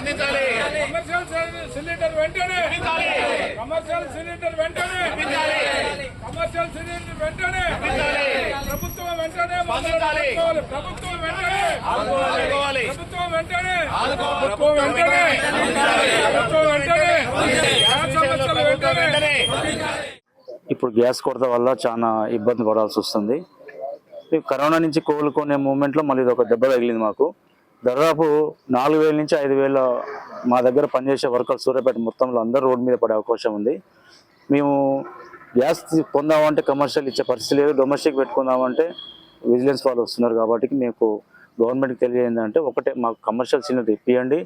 Commercial cylinder వెంటనే commercial cylinder వెంటనే commercial cylinder వెంటనే ప్రభుత్వం వెంటనే ప్రభుత్వం వెంటనే ప్రభుత్వం వెంటనే ప్రభుత్వం వెంటనే ప్రభుత్వం వెంటనే సమస్యలు వెంటనే. ఇప్పుడు గ్యాస్ కొరత వల్ల చాలా ఇబ్బంది పడాల్సి వస్తుంది. కరోనా నుంచి కోలుకునే మూమెంట్లో మళ్ళీ ఇది ఒక దెబ్బ తగిలింది మాకు. దాదాపు 4,000 నుంచి 5,000 మా దగ్గర పనిచేసే వర్కర్లు సూర్యాపేట మొత్తంలో అందరూ రోడ్డు మీద పడే అవకాశం ఉంది. మేము గ్యాస్ పొందామంటే కమర్షియల్ ఇచ్చే పరిస్థితి లేదు, డొమెస్టిక్ పెట్టుకుందామంటే విజిలెన్స్ వాళ్ళు వస్తున్నారు. కాబట్టి మీకు గవర్నమెంట్కి తెలియజేందంటే ఒకటే, మాకు కమర్షియల్ సిలిండర్ ఇప్పియండి.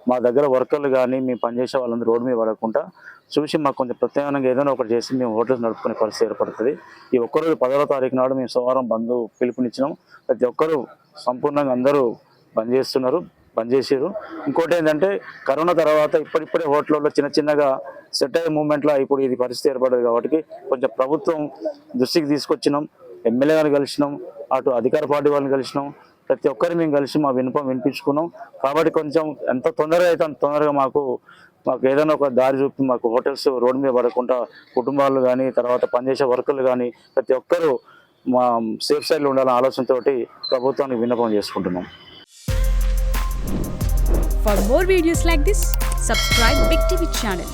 మా దగ్గర వర్కర్లు కానీ మేము పనిచేసే వాళ్ళందరూ రోడ్డు మీద పడకుండా చూసి మాకు కొంచెం ప్రత్యేకంగా ఏదైనా ఒకటి చేసి మేము హోటల్స్ నడుపుకునే పరిస్థితి ఏర్పడుతుంది. ఈ ఒక్కరోజు 10వ తారీఖు నాడు మేము సోమవారం బంద్ పిలుపునిచ్చినాం. ప్రతి ఒక్కరూ సంపూర్ణంగా అందరూ బంద్ చేసారు. ఇంకోటి ఏంటంటే కరోనా తర్వాత ఇప్పుడిప్పుడే హోటల్లో చిన్నగా సెట్ అయ్యే మూమెంట్లో ఇప్పుడు ఇది పరిస్థితి ఏర్పడదు. కాబట్టి కొంచెం ప్రభుత్వం దృష్టికి తీసుకొచ్చినాం, ఎమ్మెల్యే గారిని కలిసినాం, అటు అధికార పార్టీ వాళ్ళని కలిసినాం. ప్రతి ఒక్కరు మేము కలిసి మా విన్నపం వినిపించుకున్నాం. కాబట్టి కొంచెం ఎంత తొందరగా అయితే అంత తొందరగా మాకు ఏదైనా ఒక దారి చూపి మాకు హోటల్స్ రోడ్డు మీద పడకుండా కుటుంబాలు కానీ తర్వాత పనిచేసే వర్కర్లు కానీ ప్రతి ఒక్కరూ మా సేఫ్ సైడ్లో ఉండాలనే ఆలోచనతో ప్రభుత్వానికి విన్నపం చేసుకుంటున్నాం. For more videos like this, subscribe Big TV channel.